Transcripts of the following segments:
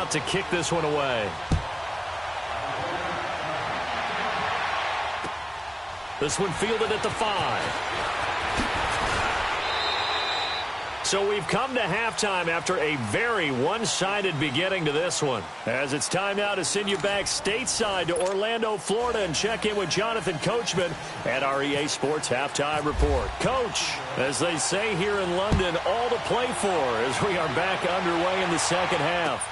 out to kick this one away. This one fielded at the 5. So we've come to halftime after a very one-sided beginning to this one. As it's time now to send you back stateside to Orlando, Florida, and check in with Jonathan Coachman at our EA Sports Halftime Report. Coach, as they say here in London, all to play for as we are back underway in the second half.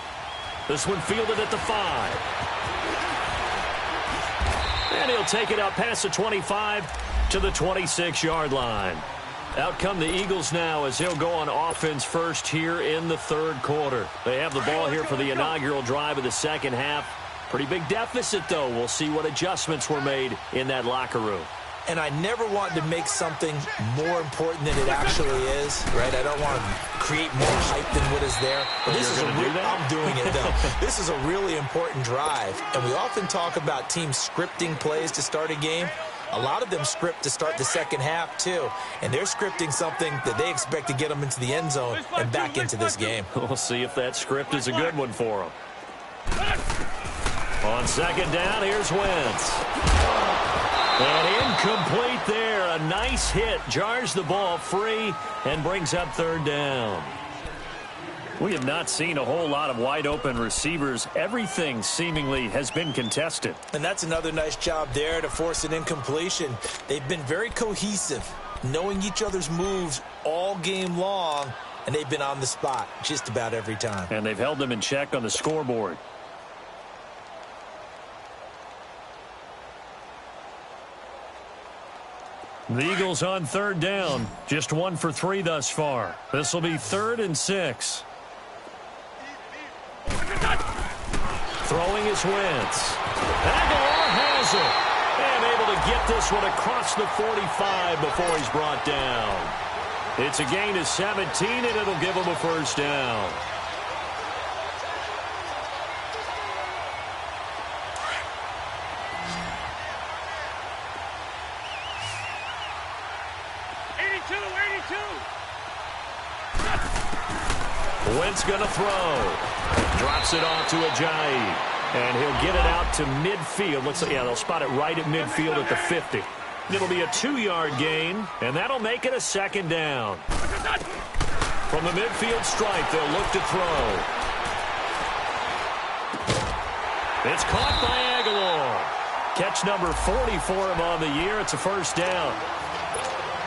This one fielded at the 5. And he'll take it out past the 25 to the 26-yard line. Out come the Eagles now as he'll go on offense first here in the third quarter. They have the ball here for the inaugural drive of the second half. Pretty big deficit, though. We'll see what adjustments were made in that locker room. And I never wanted to make something more important than it actually is, right? I don't want to create more hype than what is there. But this is I'm doing it, though. This is a really important drive. And we often talk about teams scripting plays to start a game. A lot of them script to start the second half, too. And they're scripting something that they expect to get them into the end zone and back into this game. We'll see if that script is a good one for them. On second down, here's Wentz. And incomplete there. A nice hit. Jars the ball free and brings up third down. We have not seen a whole lot of wide-open receivers. Everything seemingly has been contested. And that's another nice job there to force an incompletion. They've been very cohesive, knowing each other's moves all game long, and they've been on the spot just about every time. And they've held them in check on the scoreboard. The Eagles on third down. Just 1 for 3 thus far. This will be 3rd and 6. Throwing is Wentz. Aguilar has it. And able to get this one across the 45 before he's brought down. It's a gain of 17, and it'll give him a first down. Wentz going to throw. Drops it off to Ajayi. And he'll get it out to midfield. Looks like, yeah, they'll spot it right at midfield at the 50. It'll be a 2-yard gain, and that'll make it a second down. From the midfield stripe, they'll look to throw. It's caught by Aguilar. Catch number 40 for him on the year. It's a first down.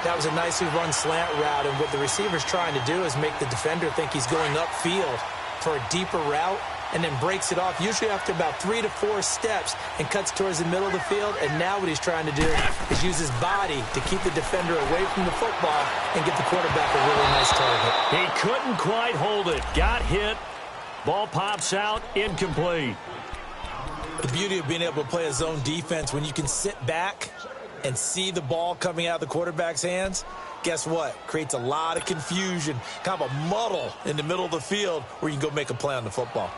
That was a nicely run slant route, and what the receiver's trying to do is make the defender think he's going upfield for a deeper route, and then breaks it off, usually after about 3 to 4 steps, and cuts towards the middle of the field. And now what he's trying to do is use his body to keep the defender away from the football and get the quarterback a really nice target. He couldn't quite hold it. Got hit. Ball pops out. Incomplete. The beauty of being able to play a zone defense, when you can sit back and see the ball coming out of the quarterback's hands, guess what? Creates a lot of confusion, kind of a muddle in the middle of the field where you can go make a play on the football.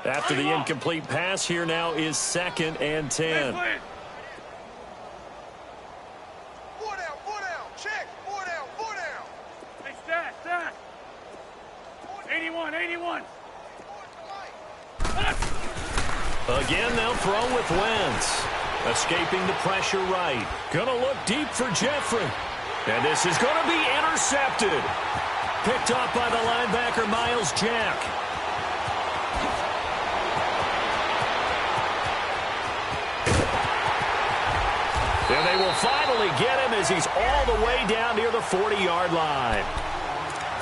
After the incomplete pass, here now is 2nd and 10. 4 down, check, 4 down. Hey, stat. 81. Again, they'll throw with Wentz. Escaping the pressure right. Gonna look deep for Jeffrey. And this is gonna be intercepted. Picked up by the linebacker, Miles Jack. And they will finally get him as he's all the way down near the 40-yard line.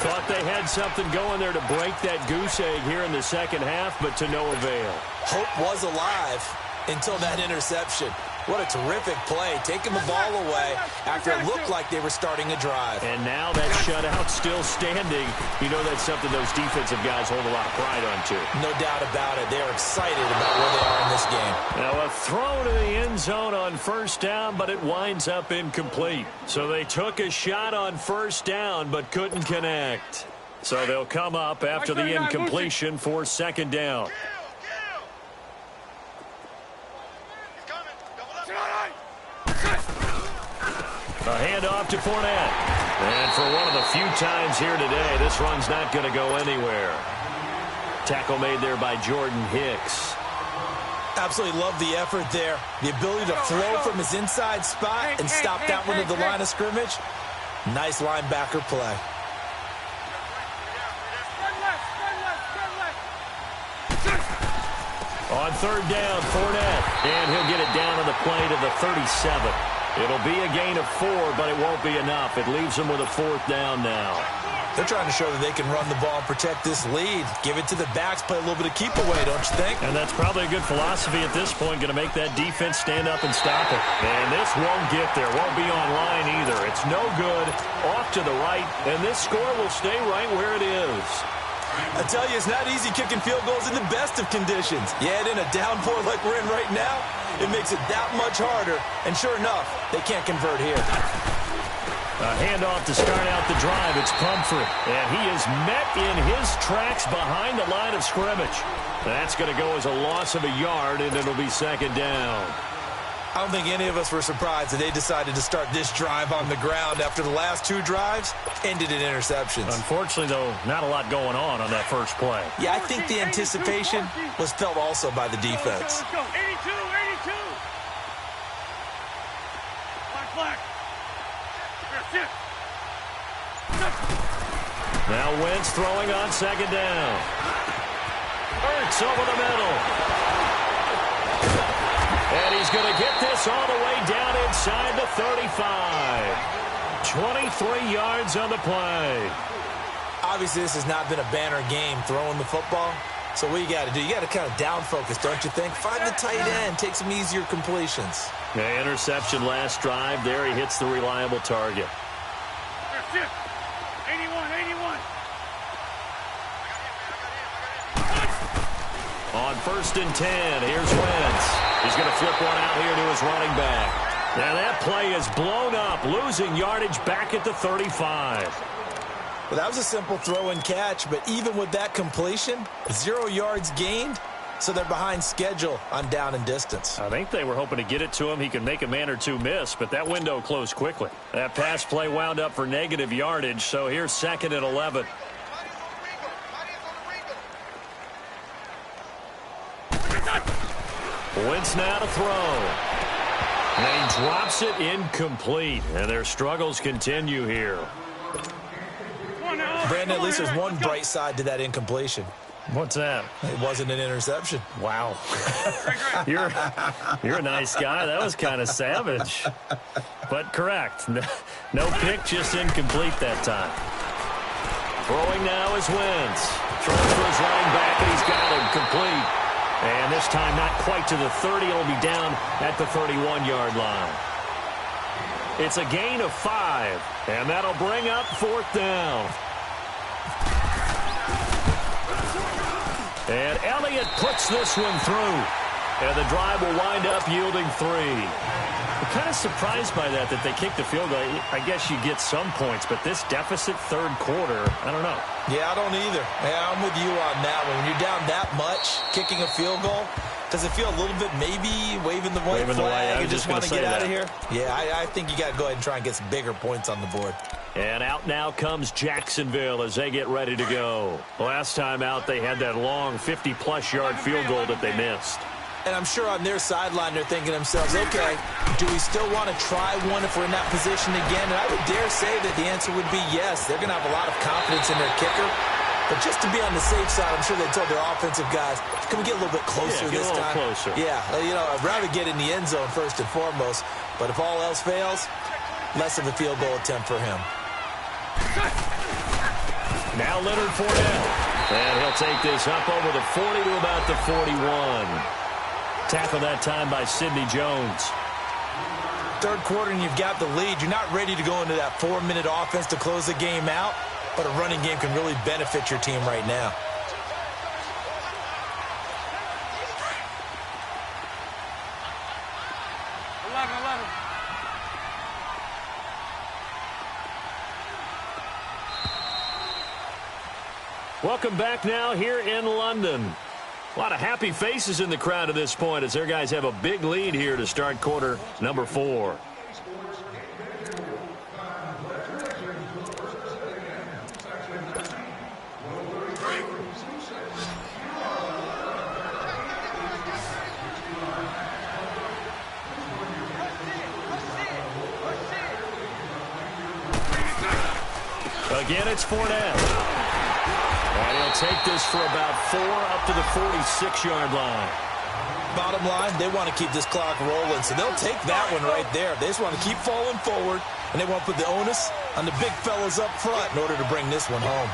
Thought they had something going there to break that goose egg here in the second half, but to no avail. Hope was alive until that interception. What a terrific play, taking the ball away after it looked like they were starting a drive. And now that shutout still standing. You know that's something those defensive guys hold a lot of pride on, too. No doubt about it. They're excited about where they are in this game. Now a throw to the end zone on first down, but it winds up incomplete. So they took a shot on first down, but couldn't connect. So they'll come up after the incompletion for second down. A handoff to Fournette. And for one of the few times here today, this run's not going to go anywhere. Tackle made there by Jordan Hicks. Absolutely love the effort there. The ability to flow from his inside spot and stop that one at the line of scrimmage. Nice linebacker play. On third down, Fournette. And he'll get it down on the play to the 37. It'll be a gain of 4, but it won't be enough. It leaves them with a 4th down now. They're trying to show that they can run the ball and protect this lead. Give it to the backs, play a little bit of keep away, don't you think? And that's probably a good philosophy at this point, going to make that defense stand up and stop it. And this won't get there, won't be online either. It's no good, off to the right, and this score will stay right where it is. I tell you, it's not easy kicking field goals in the best of conditions. Yet in a downpour like we're in right now, it makes it that much harder. And sure enough, they can't convert here. A handoff to start out the drive. It's Pumphrey. And he is met in his tracks behind the line of scrimmage. That's going to go as a loss of a yard, and it'll be 2nd down. I don't think any of us were surprised that they decided to start this drive on the ground after the last 2 drives ended in interceptions. Unfortunately, though, not a lot going on that first play. Yeah, I think the anticipation was felt also by the defense. 82, 82. Black. Now Wentz throwing on 2nd down. Hurts over the middle. And he's going to get this all the way down inside the 35. 23 yards on the play. Obviously, this has not been a banner game throwing the football. So what you got to do, you got to kind of down focus, don't you think? Find the tight end, take some easier completions. Yeah, interception last drive. There he hits the reliable target. 81. On 1st and 10, here's Wentz. He's going to flip one out here to his running back. Now that play is blown up, losing yardage back at the 35. Well, that was a simple throw and catch, but even with that completion, 0 yards gained, so they're behind schedule on down and distance. I think they were hoping to get it to him. He could make a man or 2 miss, but that window closed quickly. That pass play wound up for negative yardage, so here's 2nd and 11. Wentz now to throw. And he drops it incomplete, and their struggles continue here. Brandon, at least there's one bright side to that incompletion. What's that? It wasn't an interception. Wow. You're a nice guy. That was kind of savage. But correct. No pick, just incomplete that time. Throwing now is Wentz. Throws for his running back, and he's got him complete. And this time not quite to the 30. It'll be down at the 31-yard line. It's a gain of 5, and that'll bring up 4th down. And Elliott puts this one through. And the drive will wind up yielding 3. I'm kind of surprised by that they kicked the field goal. I guess you get some points, but this deficit 3rd quarter, I don't know. Yeah, I don't either. Yeah, I'm with you on that one. When you're down that much, kicking a field goal, does it feel a little bit maybe waving the white flag and just want to get out of here? Yeah, I think you got to go ahead and try and get some bigger points on the board. And out now comes Jacksonville as they get ready to go. Last time out, they had that long 50-plus yard field goal that they missed. And I'm sure on their sideline they're thinking to themselves, okay, do we still want to try one if we're in that position again? And I would dare say that the answer would be yes. They're going to have a lot of confidence in their kicker. But just to be on the safe side, I'm sure they told their offensive guys, can we get a little bit closer this time? Closer. Yeah, I'd rather get in the end zone first and foremost. But if all else fails, less of a field goal attempt for him. Now Leonard Fournette. And he'll take this up over the 40 to about the 41. Tackle that time by Sidney Jones. 3rd quarter and you've got the lead. You're not ready to go into that 4-minute offense to close the game out, but a running game can really benefit your team right now. Welcome back now here in London. A lot of happy faces in the crowd at this point as their guys have a big lead here to start quarter number 4. Again, it's Fournette. And he'll take this for about 4 up to the 46-yard line. Bottom line, they want to keep this clock rolling, so they'll take that one right there. They just want to keep falling forward, and they want to put the onus on the big fellas up front in order to bring this one home.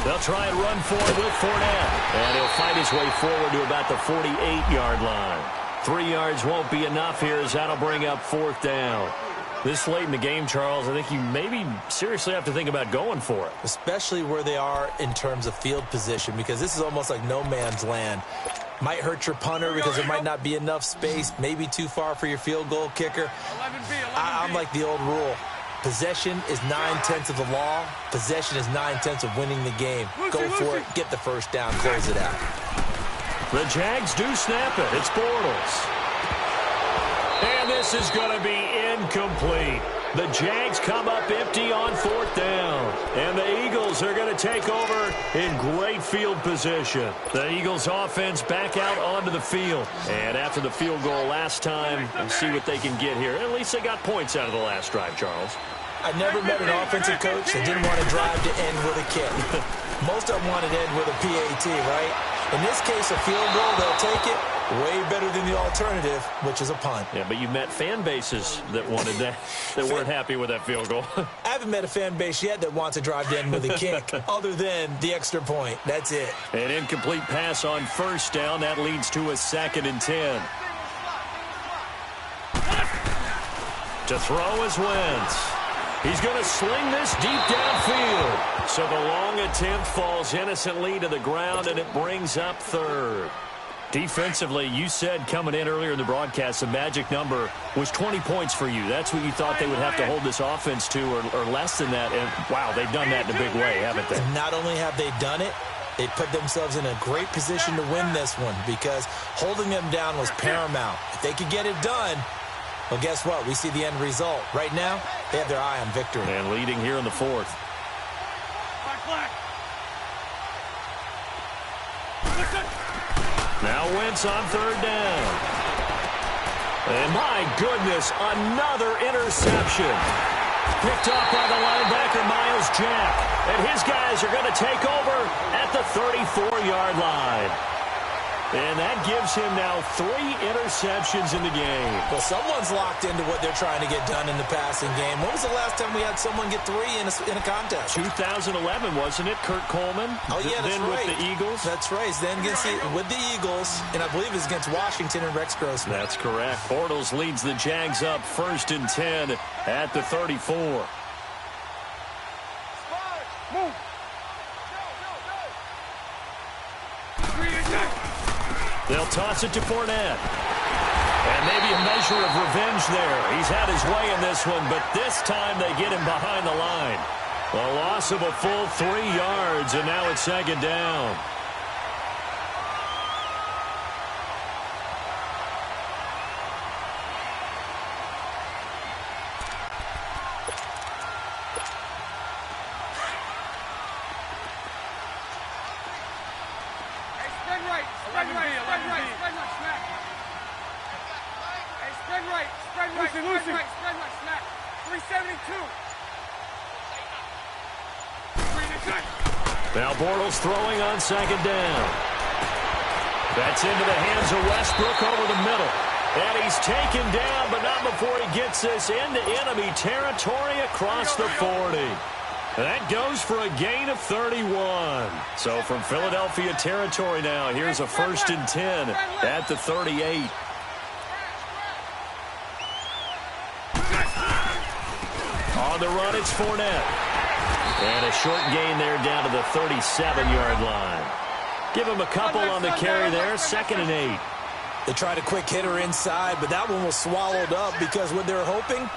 They'll try and run forward with Fournette. And he'll fight his way forward to about the 48-yard line. 3 yards won't be enough here as that'll bring up 4th down. This late in the game, Charles, I think you maybe seriously have to think about going for it. Especially where they are in terms of field position, because this is almost like no man's land. Might hurt your punter because there might not be enough space, maybe too far for your field goal kicker. I'm like the old rule. Possession is 9/10 of the law. Possession is 9/10 of winning the game. Go for it. Get the first down. Close it out. The Jags do snap it. It's Bortles. And this is going to be incomplete. The Jags come up empty on 4th down. And the Eagles are going to take over in great field position. The Eagles offense back out onto the field. And after the field goal last time, we'll see what they can get here. At least they got points out of the last drive, Charles. I never met an offensive coach that didn't want to drive to end with a kick. Most of them wanted to end with a PAT, right? In this case, a field goal, they'll take it. Way better than the alternative, which is a punt. Yeah, but you met fan bases that wanted that, that weren't happy with that field goal. I haven't met a fan base yet that wants to drive to end with a kick, other than the extra point. That's it. An incomplete pass on 1st down. That leads to a 2nd and 10. To throw is Wentz. He's going to sling this deep downfield. So the long attempt falls innocently to the ground, and it brings up 3rd. Defensively, you said coming in earlier in the broadcast, the magic number was 20 points for you. That's what you thought they would have to hold this offense to, or less than that. And, wow, they've done that in a big way, haven't they? Not only have they done it, they put themselves in a great position to win this one because holding them down was paramount. If they could get it done, well, guess what? We see the end result. Right now, they have their eye on victory. And leading here in the 4th. Now Wentz on 3rd down. And my goodness, another interception. Picked up by the linebacker, Miles Jack. And his guys are going to take over at the 34-yard line. And that gives him now 3 interceptions in the game. Well, someone's locked into what they're trying to get done in the passing game. When was the last time we had someone get 3 in a contest? 2011, wasn't it? Kurt Coleman? Oh, yeah, that's then right. With the Eagles? That's right. Then with the Eagles, and I believe it's against Washington and Rex Grossman. That's correct. Bortles leads the Jags up 1st and 10 at the 34. Move. They'll toss it to Fournette. And maybe a measure of revenge there. He's had his way in this one, but this time they get him behind the line. A loss of a full 3 yards, and now it's 2nd down. Now Bortles throwing on 2nd down. That's into the hands of Westbrook over the middle. And he's taken down, but not before he gets this into enemy territory across the 40. That goes for a gain of 31. So from Philadelphia territory now, here's a 1st and 10 at the 38. On the run, it's Fournette. And a short gain there down to the 37-yard line. Give him a couple on the carry there, 2nd and 8. They tried a quick hitter inside, but that one was swallowed up because what they're hoping,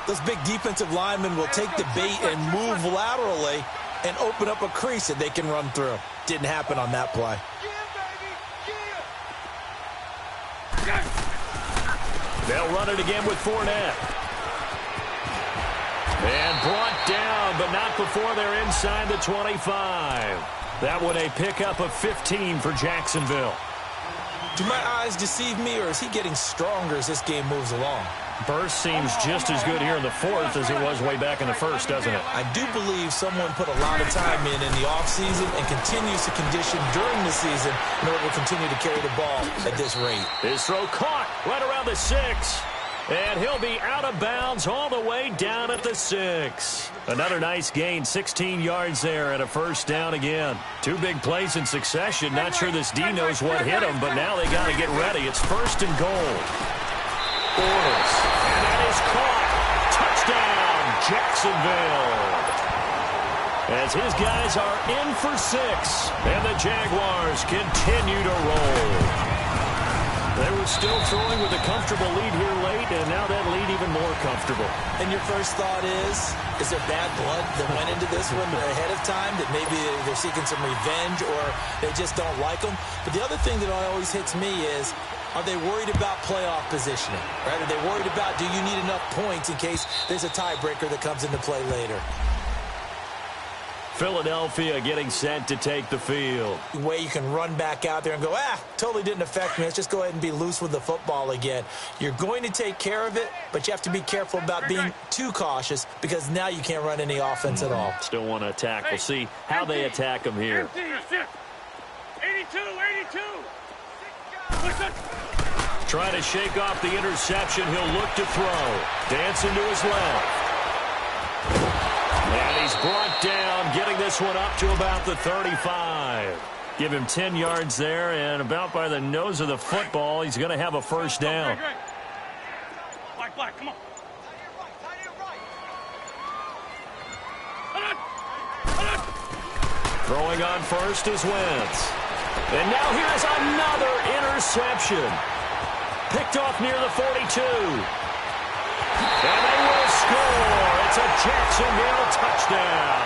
those big defensive linemen will take the bait and move laterally and open up a crease that they can run through. Didn't happen on that play. They'll run it again with Fournette. And brought down, but not before they're inside the 25. That one a pickup of 15 for Jacksonville. Do my eyes deceive me, or is he getting stronger as this game moves along? Burst seems just as good here in the fourth as it was way back in the first, doesn't it? I do believe someone put a lot of time in the offseason and continues to condition during the season in order to continue to carry the ball at this rate. His throw caught right around the 6. And he'll be out of bounds all the way down at the 6. Another nice gain, 16 yards there and a first down again. 2 big plays in succession. Not sure this D knows what hit him, but now they got to get ready. It's first and goal. Bortles. And that is caught. Touchdown, Jacksonville. As his guys are in for 6. And the Jaguars continue to roll. They were still throwing with a comfortable lead here late, and now that lead even more comfortable. And your first thought is there bad blood that went into this one ahead of time, that maybe they're seeking some revenge or they just don't like them? But the other thing that always hits me is, are they worried about playoff positioning? Right? Are they worried about, do you need enough points in case there's a tiebreaker that comes into play later? Philadelphia getting set to take the field. The way you can run back out there and go, totally didn't affect me. Let's just go ahead and be loose with the football again. You're going to take care of it, but you have to be careful about being too cautious because now you can't run any offense at all. Still want to attack. We'll see how they attack them here. 82. Trying to shake off the interception. He'll look to throw. Dancing to his left. And he's brought down, getting this one up to about the 35. Give him 10 yards there, and about by the nose of the football, he's going to have a first down. Black, come on. Throwing on first is Wentz. And now here's another interception. Picked off near the 42. And they will score. It's a Jacksonville touchdown.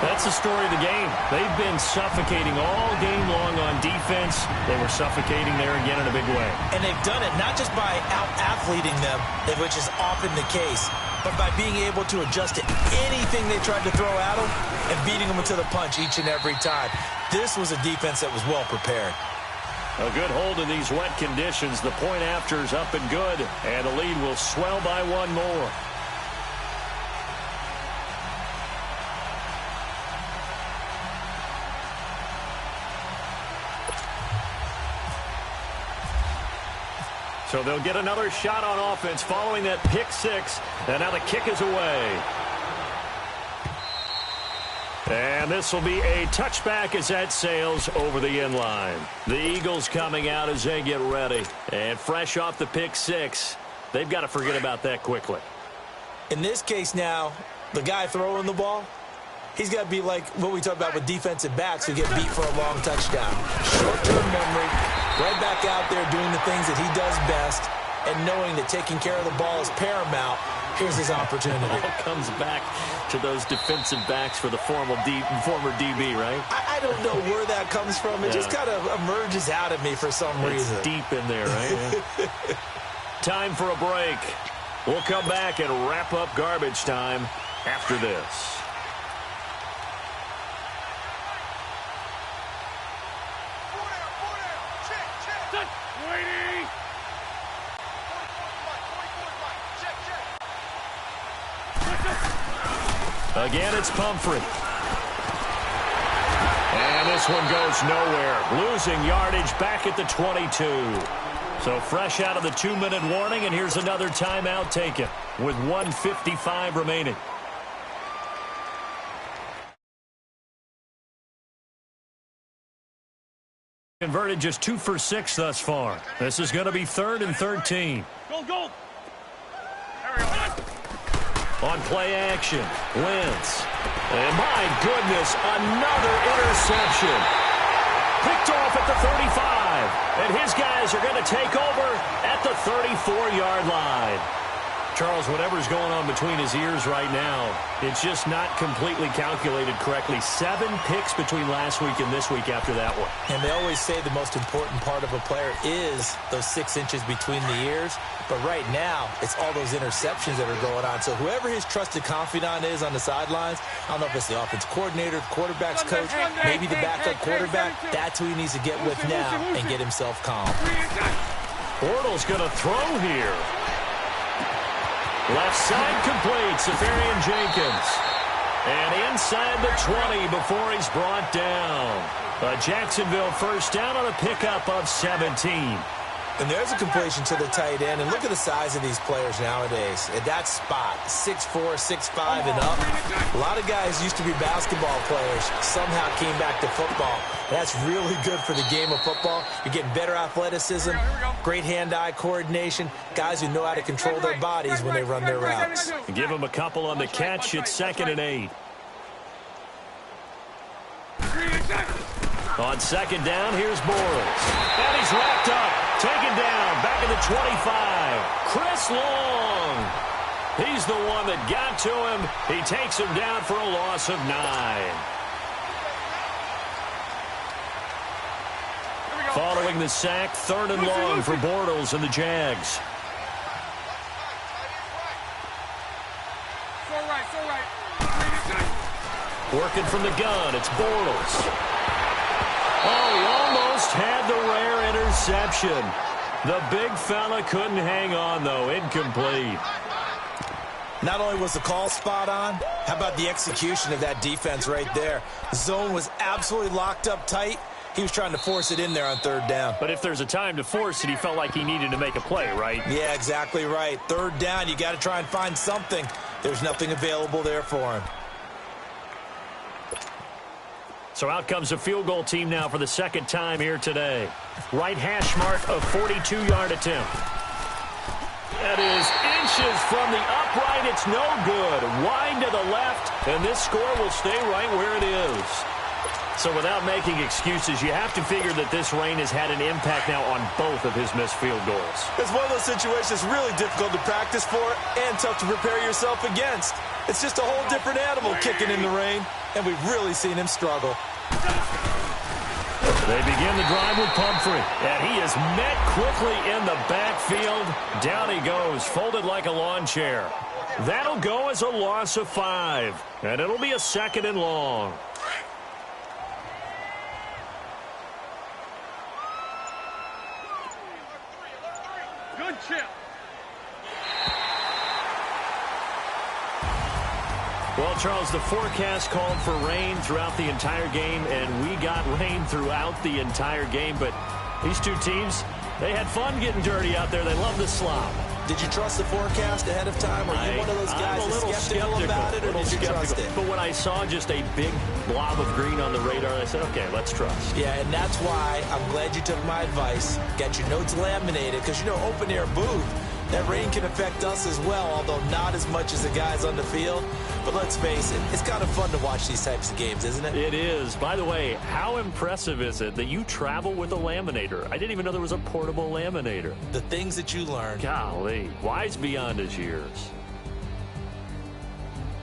That's the story of the game. They've been suffocating all game long on defense. They were suffocating there again in a big way. And they've done it not just by out-athleting them, which is often the case, but by being able to adjust to anything they tried to throw at them and beating them to the punch each and every time. This was a defense that was well prepared. A good hold in these wet conditions. The point after is up and good, and the lead will swell by one more. So they'll get another shot on offense following that pick 6, and now the kick is away. And this will be a touchback as that sails over the end line. The Eagles coming out as they get ready. And fresh off the pick 6, they've got to forget about that quickly. In this case now, the guy throwing the ball, he's got to be like what we talk about with defensive backs who get beat for a long touchdown. Short-term memory, right back out there doing the things that he does best, and knowing that taking care of the ball is paramount. Here's his opportunity. It all comes back to those defensive backs for the former DB, right? I don't know where that comes from. It just kind of emerges out of me for some reason. It's deep in there, right? Yeah. Time for a break. We'll come back and wrap up garbage time after this. Again, it's Pumphrey. And this one goes nowhere. Losing yardage back at the 22. So fresh out of the 2-minute warning, and here's another timeout taken with 1:55 remaining. Converted just 2 for 6 thus far. This is going to be 3rd and 13. Goal. On play action, Wentz. And my goodness, another interception. Picked off at the 35. And his guys are going to take over at the 34-yard line. Charles, whatever's going on between his ears right now, it's just not completely calculated correctly. 7 picks between last week and this week after that one. And they always say the most important part of a player is those 6 inches between the ears. But right now, it's all those interceptions that are going on. So whoever his trusted confidant is on the sidelines, I don't know if it's the offense coordinator, quarterback's coach, maybe the backup quarterback, that's who he needs to get with now and get himself calm. Bortles going to throw here. Left side complete, Safarian Jenkins. And inside the 20 before he's brought down. A Jacksonville first down on a pickup of 17. And there's a completion to the tight end. And look at the size of these players nowadays. At that spot, 6'4", 6'5", and up. A lot of guys used to be basketball players, somehow came back to football. That's really good for the game of football. You're getting better athleticism, great hand-eye coordination, guys who know how to control their bodies when they run their routes. Give them a couple on the catch. It's 2nd and 8. On 2nd down, here's Bortles. And he's wrapped up. Taken down. Back at the 25. Chris Long. He's the one that got to him. He takes him down for a loss of 9. Following the sack, 3rd and long for Bortles and the Jags. Working from the gun, it's Bortles. Oh, he almost had the rare interception. The big fella couldn't hang on, though. Incomplete. Not only was the call spot on, how about the execution of that defense right there? The zone was absolutely locked up tight. He was trying to force it in there on 3rd down. But if there's a time to force it, he felt like he needed to make a play, right? Yeah, exactly right. 3rd down, you got to try and find something. There's nothing available there for him. So out comes a field goal team now for the 2nd time here today. Right hash mark, a 42-yard attempt. That is inches from the upright. It's no good. Wide to the left, and this score will stay right where it is. So without making excuses, you have to figure that this rain has had an impact now on both of his missed field goals. It's one of those situations really difficult to practice for and tough to prepare yourself against. It's just a whole different animal kicking in the rain, and we've really seen him struggle. They begin the drive with Pumphrey, and he is met quickly in the backfield. Down he goes, folded like a lawn chair. That'll go as a loss of 5, and it'll be a 2nd and long. Good chip. Well, Charles, the forecast called for rain throughout the entire game, and we got rain throughout the entire game. But these two teams, they had fun getting dirty out there. They love the slop. Did you trust the forecast ahead of time? Are you one of those guys I'm a little skeptical about it, or did you trust it? But when I saw just a big blob of green on the radar, I said, okay, let's trust. Yeah, and that's why I'm glad you took my advice. Got your notes laminated, because, you know, open-air booth, that rain can affect us as well, although not as much as the guys on the field. But let's face it, it's kind of fun to watch these types of games, isn't it? It is. By the way, how impressive is it that you travel with a laminator? I didn't even know there was a portable laminator. The things that you learn. Golly, wise beyond his years.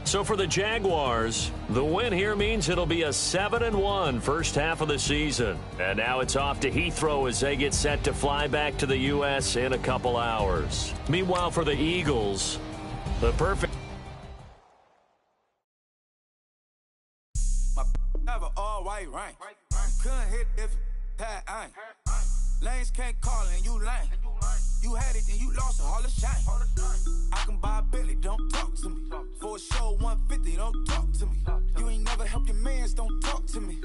So for the Jaguars, the win here means it'll be a 7-1 first half of the season. And now it's off to Heathrow as they get set to fly back to the U.S. in a couple hours. Meanwhile, for the Eagles, the perfect... Have an all-white rank. Couldn't hit if it had ain't. Lanes can't call and you lame. You had it and you lost a Hall of Shame. I can buy a Billy, don't talk to me. For a show 150, don't talk to me. You ain't never help your mans, don't talk to me.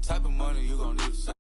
Type of money you gon' need to